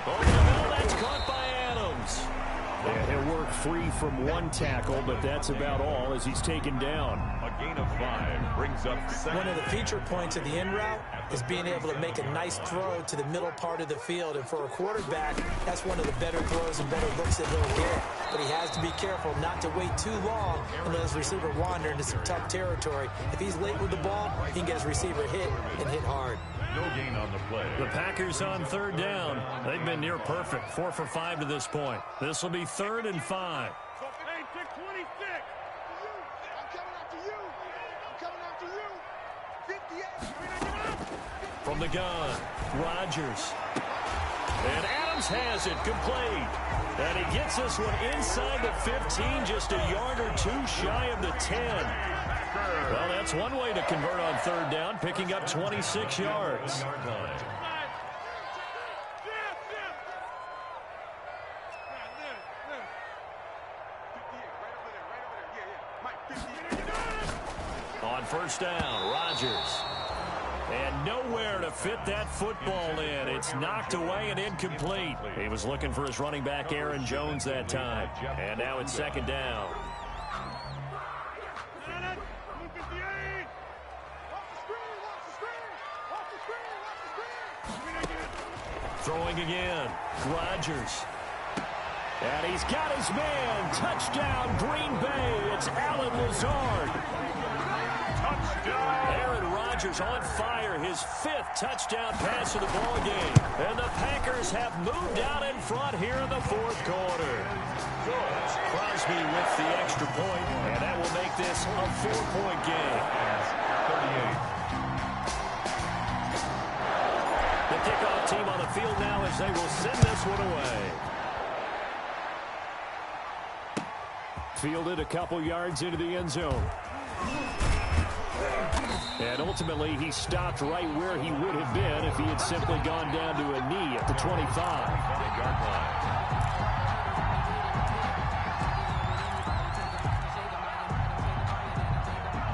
F: Over the middle, that's caught by Adams.
B: Yeah, he'll work free from one tackle, but that's about all as he's taken down.
C: A gain of 5 brings up second.
D: One of the feature points of the in route is being able to make a nice throw to the middle part of the field. And for a quarterback, that's one of the better throws and better looks that he'll get. But he has to be careful not to wait too long and let his receiver wander into some tough territory. If he's late with the ball, he can get his receiver hit and hit hard.
C: No gain on the play.
F: The Packers on third down. They've been near perfect. 4 for 5 to this point. This will be 3rd and 5.
E: Hey, 26. I'm coming after you. I'm coming after you. 58.
F: From the gun, Rodgers. And Adams has it complete. And he gets this one inside the 15, just a yard or two shy of the 10. Well, that's one way to convert on third down, picking up 26 yards. On first down, Rodgers. And nowhere to fit that football in. It's knocked away and incomplete. He was looking for his running back, Aaron Jones, that time. And now it's second down. Throwing again, Rodgers. And he's got his man. Touchdown, Green Bay. It's Allen Lazard.
C: Touchdown.
F: Aaron Rodgers on fire. His 5th touchdown pass of the ball game. And the Packers have moved out in front here in the 4th quarter. Crosby with the extra point, and that will make this a 4-point game.
C: 38.
F: The kickoff team on the field now as they will send this one away.
B: Fielded a couple yards into the end zone. And ultimately, he stopped right where he would have been if he had simply gone down to a knee at the 25-yard line.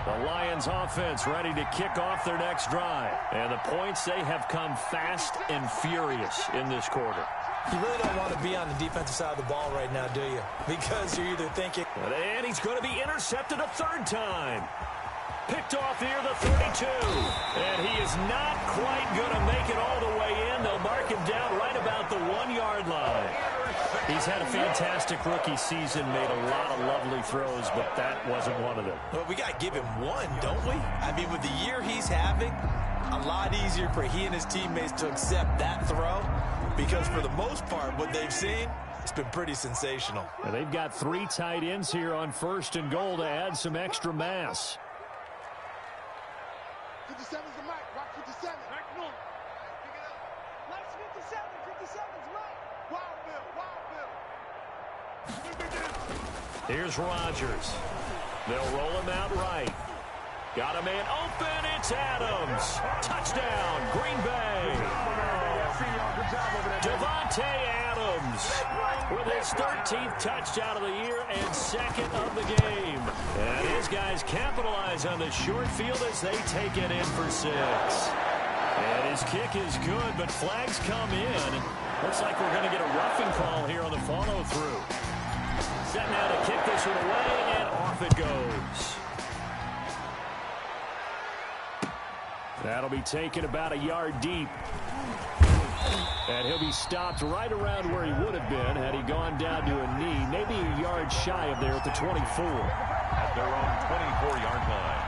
F: The Lions offense ready to kick off their next drive. And the points, they have come fast and furious in this quarter.
D: You really don't want to be on the defensive side of the ball right now, do you? Because you're either thinking...
F: And he's going to be intercepted a 3rd time. Picked off near the 32. And he is not quite going to make it all the way in. They'll mark him down right about the 1-yard line. He's had a fantastic rookie season, made a lot of lovely throws, but that wasn't one of them.
D: Well, we got to give him one, don't we? I mean, with the year he's having, a lot easier for he and his teammates to accept that throw, because for the most part, what they've seen, it's been pretty sensational.
B: And they've got 3 tight ends here on 1st and goal to add some extra mass.
E: 57's the mic. Rock 57. Back north. Pick it up. Let's 57. 57's right. Wild Bill.
F: Here's Rodgers. They'll roll him out right. Got a man open. It's Adams. Touchdown, Green Bay. Devontae Adams with his 13th touchdown of the year and 2nd of the game. And his guys capitalize on the short field as they take it in for 6. And his kick is good, but flags come in. Looks like we're going to get a roughing call here on the follow-through. Set now to kick this one away, and off it goes.
B: That'll be taken about a yard deep. And he'll be stopped right around where he would have been had he gone down to a knee, maybe a yard shy of there at the 24.
C: At their own 24-yard line.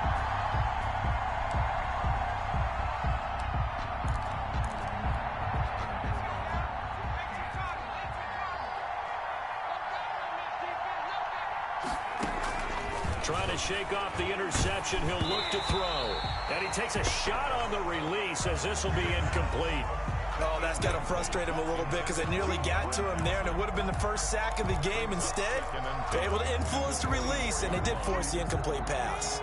F: Trying to shake off the interception. He'll look to throw. And he takes a shot on the release as this will be incomplete.
D: Oh, that's got to frustrate him a little bit because they nearly got to him there, and it would have been the first sack of the game. Instead, they're able to influence the release, and they did force the incomplete pass.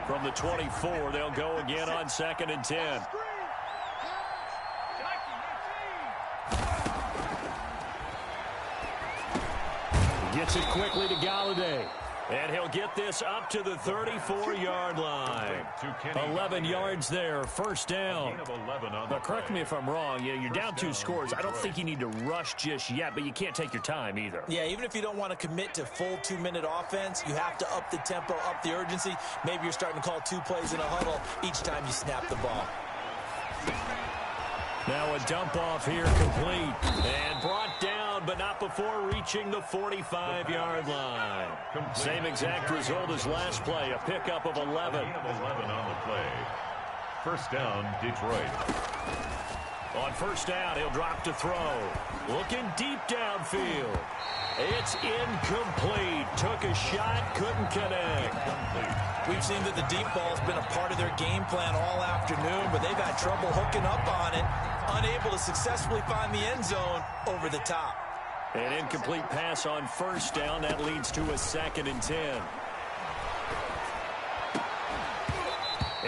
F: From the 24, they'll go again on 2nd and 10. Gets it quickly to Galladay. And he'll get this up to the 34-yard line. 11 yards there, first down. But correct me if I'm wrong, you're down 2 scores. I don't think you need to rush just yet, but you can't take your time either.
D: Yeah, even if you don't want to commit to full 2-minute offense, you have to up the tempo, up the urgency. Maybe you're starting to call 2 plays in a huddle each time you snap the ball.
F: Now a dump off here complete. And brought down, but not before reaching the 45-yard line. Same exact result as last play, a pickup of 11.
C: 11 on the play. First down, Detroit.
F: On first down, he'll drop to throw. Looking deep downfield. It's incomplete. Took a shot, couldn't connect.
D: We've seen that the deep ball's been a part of their game plan all afternoon, but they've had trouble hooking up on it, unable to successfully find the end zone over the top.
F: An incomplete pass on first down. That leads to a 2nd and 10.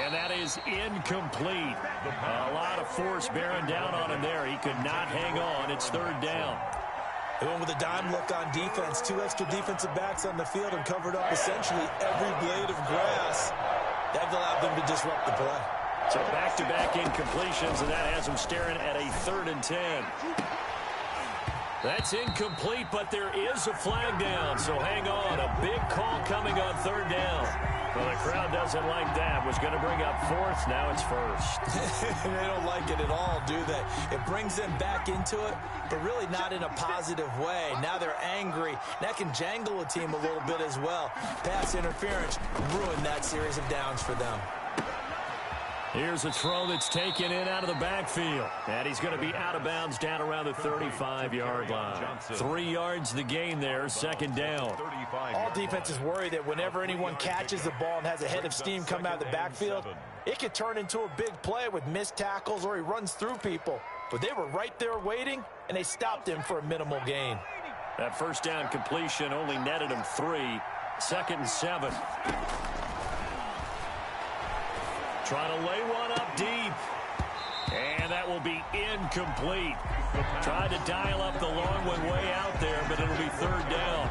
F: And that is incomplete. A lot of force bearing down on him there. He could not hang on. It's 3rd down.
D: They went with a dime look on defense. 2 extra defensive backs on the field and covered up essentially every blade of grass. That allowed them to disrupt the play.
F: So back-to-back incompletions, and that has them staring at a 3rd and 10. That's incomplete, but there is a flag down, so hang on. A big call coming on 3rd down. Well, the crowd doesn't like that. Was going to bring up 4th. Now it's 1st.
D: They don't like it at all, do they? It brings them back into it, but really not in a positive way. Now they're angry. That can jangle a team a little bit as well. Pass interference ruined that series of downs for them.
F: Here's a throw that's taken in out of the backfield. And he's going to be out of bounds down around the 35-yard line. 3 yards the gain there, 2nd down.
D: All defenses worry that whenever anyone catches the ball and has a head of steam come out of the backfield, it could turn into a big play with missed tackles or he runs through people. But they were right there waiting, and they stopped him for a minimal gain.
F: That first down completion only netted him 3. 2nd and 7. Trying to lay one up deep. And that will be incomplete. Tried to dial up the long one way out there, but it'll be 3rd down.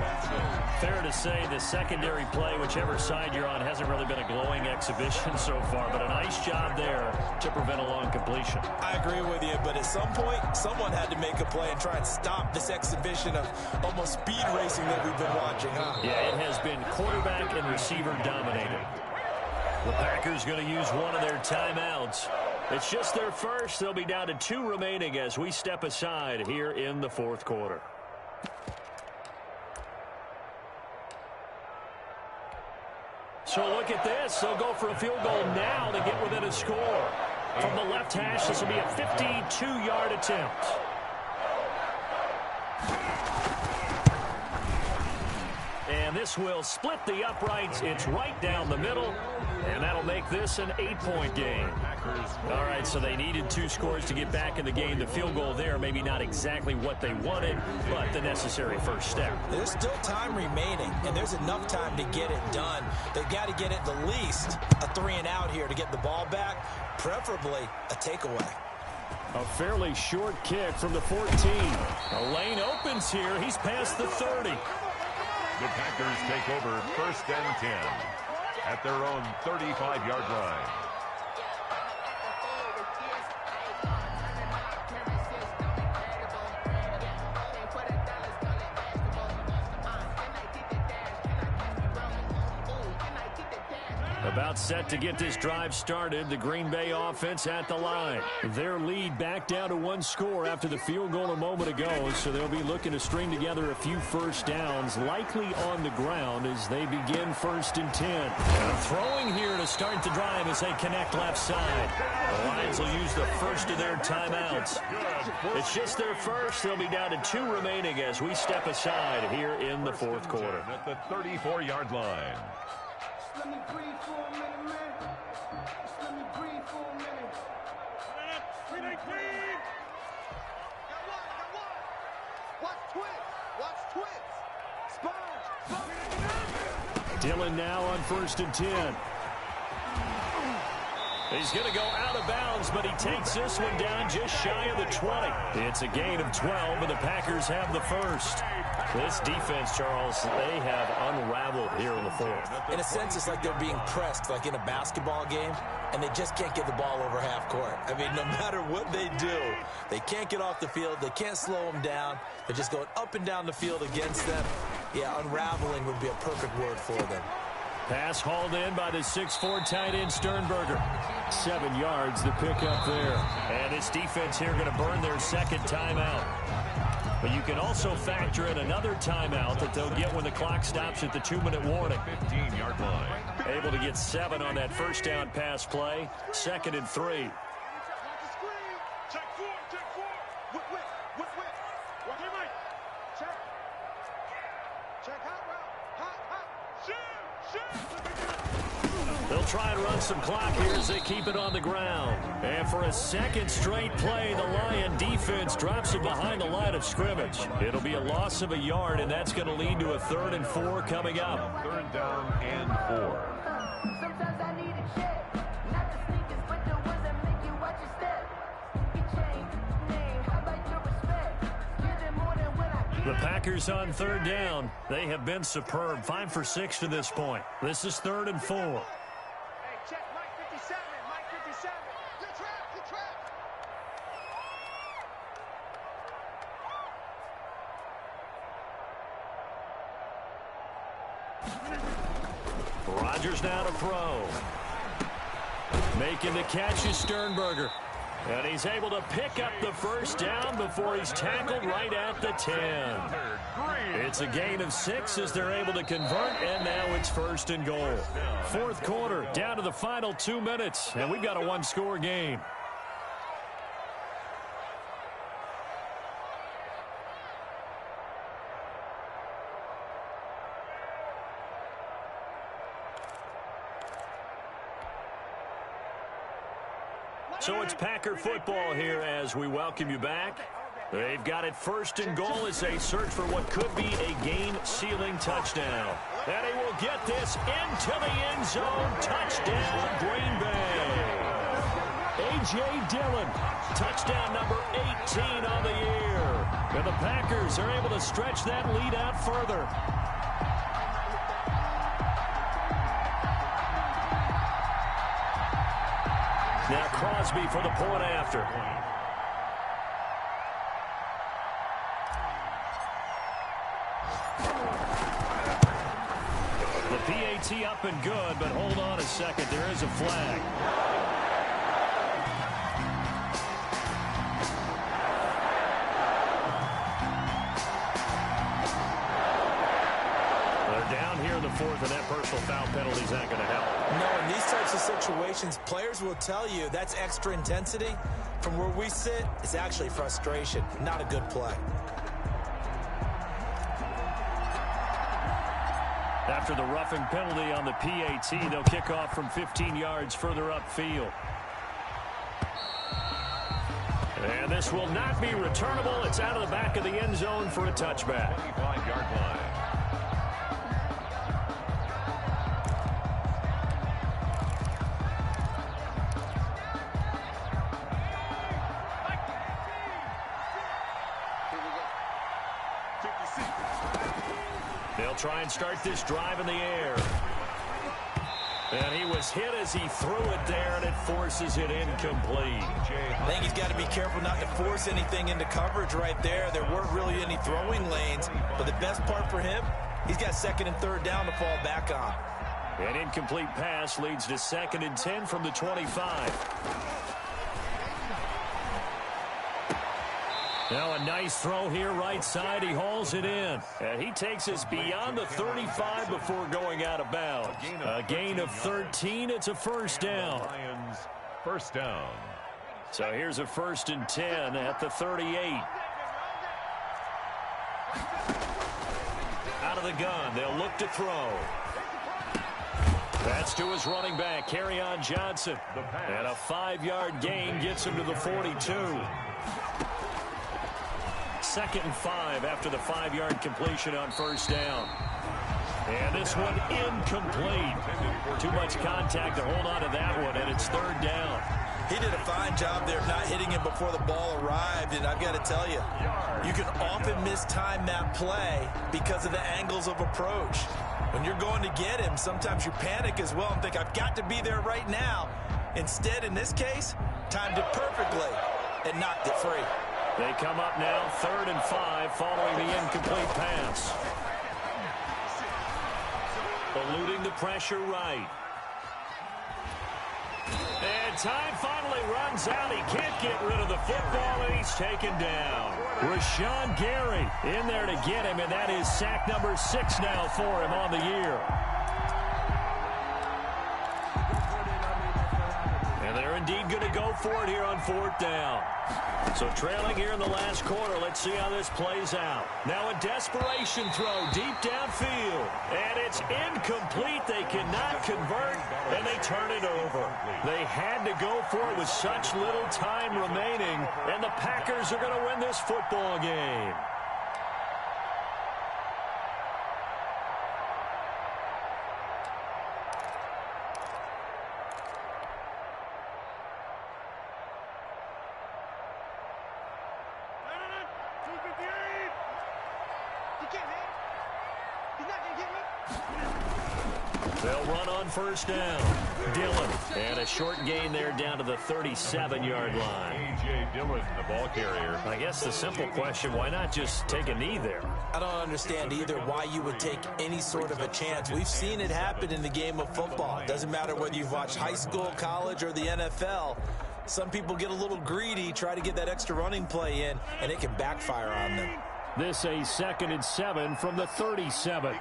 F: Fair to say the secondary play, whichever side you're on, hasn't really been a glowing exhibition so far, but a nice job there to prevent a long completion.
D: I agree with you, but at some point, someone had to make a play and try and stop this exhibition of almost speed racing that we've been watching, huh?
F: Yeah, it has been quarterback and receiver dominated. The Packers going to use one of their timeouts. It's just their first. They'll be down to 2 remaining as we step aside here in the 4th quarter. So look at this. They'll go for a field goal now to get within a score. From the left hash, this will be a 52-yard attempt. And this will split the uprights. It's right down the middle. And that'll make this an 8-point game. All right, so they needed 2 scores to get back in the game. The field goal there, maybe not exactly what they wanted, but the necessary first step.
D: There's still time remaining, and there's enough time to get it done. They've got to get at the least a 3-and-out here to get the ball back, preferably a takeaway.
F: A fairly short kick from the 14. A lane opens here. He's past the 30.
C: The Packers take over 1st and 10 at their own 35-yard line.
F: About set to get this drive started. The Green Bay offense at the line. Their lead back down to 1 score after the field goal a moment ago, so they'll be looking to string together a few first downs, likely on the ground as they begin 1st and 10. And throwing here to start the drive as they connect left side. The Lions will use the first of their timeouts. It's just their first. They'll be down to 2 remaining as we step aside here in the 4th quarter.
C: At the 34-yard line.
E: Let me breathe for a minute, man. Just let me breathe for a minute. 319. Got one. Watch twins. Spine.
F: Dillon now on 1st and 10. He's going to go out of bounds, but he takes this one down just shy of the 20. It's a gain of 12, and the Packers have the first. This defense, Charles, they have unraveled here in the fourth.
D: In a sense, it's like they're being pressed, like in a basketball game, and they just can't get the ball over half court. I mean, no matter what they do, they can't get off the field. They can't slow them down. They're just going up and down the field against them. Yeah, unraveling would be a perfect word for them.
F: Pass hauled in by the 6'4" tight end Sternberger. 7 yards the pickup there. And this defense here going to burn their second timeout. But you can also factor in another timeout that they'll get when the clock stops at the 2-minute warning.
C: 15-yard line.
F: Able to get 7 on that first down pass play. 2nd and 3.
E: Check four. Whip. Well, hey, Mike. Check hot route. Hot. Shoot.
F: They'll try and run some clock here as they keep it on the ground. And for a second straight play, the Lion defense drops it behind the line of scrimmage. It'll be a loss of a yard, and that's going to lead to a 3rd and 4 coming up.
C: 3rd down and 4.
A: Sometimes I need a check. Not the sneakers, but the ones that make you watch your step. You change name, how about your respect? Give them more than when I
F: The Packers on 3rd down. They have been superb. 5 for 6 to this point. This is 3rd and 4.
E: Hey, check Mike 57. Mike 57. Good trap.
F: Rodgers now to throw. Making the catch is Sternberger. And he's able to pick up the first down before he's tackled right at the 10. It's a gain of 6 as they're able to convert, and now it's 1st and goal. 4th quarter, down to the final 2 minutes, and we've got a 1-score game. So it's Packer football here as we welcome you back. They've got it 1st and goal as they search for what could be a game-sealing touchdown. And he will get this into the end zone. Touchdown, Green Bay. A.J. Dillon, touchdown number 18 on the year. And the Packers are able to stretch that lead out further. Now Crosby for the point after. The PAT up and good, but hold on a second. There is a flag. They're down here in the 4th, and that personal foul penalty is not going to help.
D: No, in these types of situations, players will tell you that's extra intensity. From where we sit, it's actually frustration, not a good play.
F: After the roughing penalty on the PAT, they'll kick off from 15 yards further upfield. And this will not be returnable. It's out of the back of the end zone for a touchback.
C: 25-yard line.
F: They'll try and start this drive in the air. And he was hit as he threw it there, and it forces it incomplete.
D: I think he's got to be careful not to force anything into coverage right there. There weren't really any throwing lanes, but the best part for him, he's got 2nd and 3rd down to fall back on.
F: An incomplete pass leads to 2nd and 10 from the 25. Now a nice throw here right side. He hauls it in. And he takes us beyond the 35 before going out of bounds. A gain of 13. It's a 1st down.
C: Lions, 1st down.
F: So here's a 1st and 10 at the 38. Out of the gun. They'll look to throw. That's to his running back, Kerryon Johnson. And a 5-yard gain gets him to the 42. 2nd and 5 after the 5-yard completion on 1st down. And this one incomplete. Too much contact to hold on to that one, and it's third down.
D: He did a fine job there of not hitting him before the ball arrived, and I've got to tell you, you can often mistime that play because of the angles of approach. When you're going to get him, sometimes you panic as well and think, I've got to be there right now. Instead, in this case, timed it perfectly and knocked it free.
F: They come up now, 3rd and 5, following the incomplete pass. Eluding the pressure right. And time finally runs out. He can't get rid of the football, and he's taken down. Rashawn Gary in there to get him, and that is sack number 6 now for him on the year. And they're indeed going to go for it here on 4th down. So trailing here in the last quarter. Let's see how this plays out. Now a desperation throw deep downfield. And it's incomplete. They cannot convert, and they turn it over. They had to go for it with such little time remaining, and the Packers are going to win this football game. They'll run on 1st down. Dillon. And a short gain there down to the 37-yard line.
C: A.J. Dillon, the ball carrier.
F: I guess the simple question, why not just take a knee there?
D: I don't understand either why you would take any sort of a chance. We've seen it happen in the game of football. It doesn't matter whether you've watched high school, college, or the NFL. Some people get a little greedy, try to get that extra running play in, and it can backfire on them.
F: This a 2nd and 7 from the 37.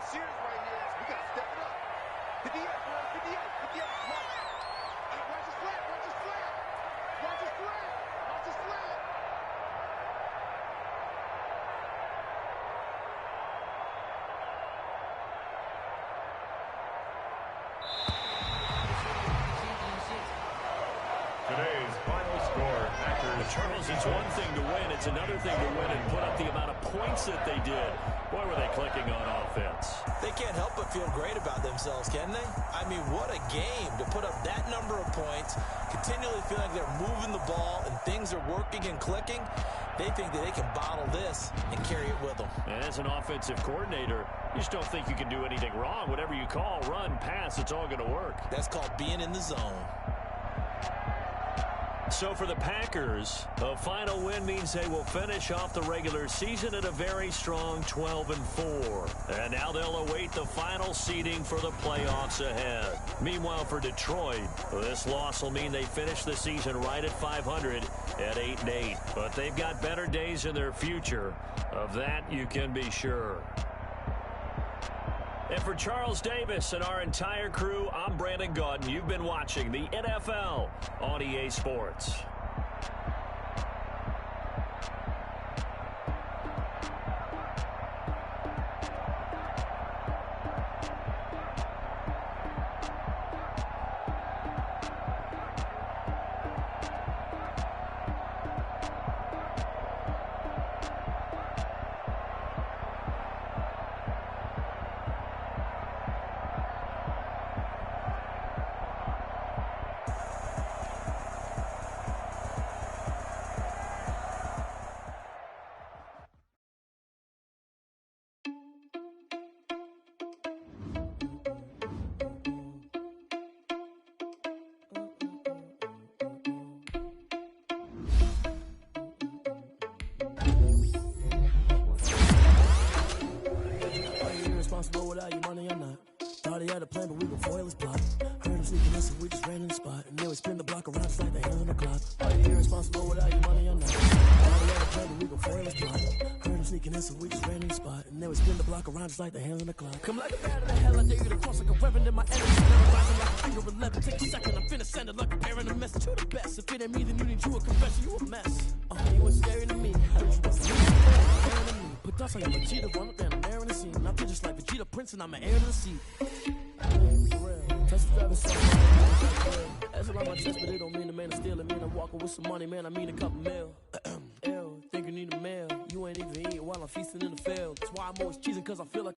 C: Today's final score, Packers.
F: Charles, it's one thing to win. It's another thing to win and put up the amount of points that they did. Boy, were they clicking on offense.
D: They can't help but feel great about themselves, can they? I mean, what a game to put up that number of points, continually feeling like they're moving the ball and things are working and clicking. They think that they can bottle this and carry it with them.
F: And as an offensive coordinator, you just don't think you can do anything wrong. Whatever you call, run, pass, it's all going to work.
D: That's called being in the zone.
F: So for the Packers, a final win means they will finish off the regular season at a very strong 12-4. And now they'll await the final seeding for the playoffs ahead. Meanwhile, for Detroit, this loss will mean they finish the season right at 500 at 8-8. But they've got better days in their future. Of that, you can be sure. And for Charles Davis and our entire crew, I'm Brandon Gaudin. You've been watching the NFL on EA Sports.
G: Without your money or not. Thought he had a plan, but we gon' foil his plot. Heard him sneaking us, so we just ran in the spot. And then we spin the block around just like the hell on the clock. Are you irresponsible without your money or not? Thought he had a plan, but we gon' foil his plot. Heard him sneaking in, so we just ran in the spot. And then we spin the block around just like the hell on the clock. Come like a bat of the hell, I dare you to cross like a reverend in my energy. Never rising like a finger 11. Take a second, I'm finna send it like a bearing a message to the best. If it ain't me, then you need you a confession, you a mess. You was staring at me. Heard you was staring at me. Put dust on your Vegeta, run up down the air in the scene. I feel just like Vegeta Prince and I'm an heir to the seat. That's around my chest, but it don't mean the man is stealing. Mean I'm walking with some money, man, I mean a couple mil. Ew, think you need a mail. You ain't even eating while I'm feasting in the field. That's why I'm always cheesing, cause I feel like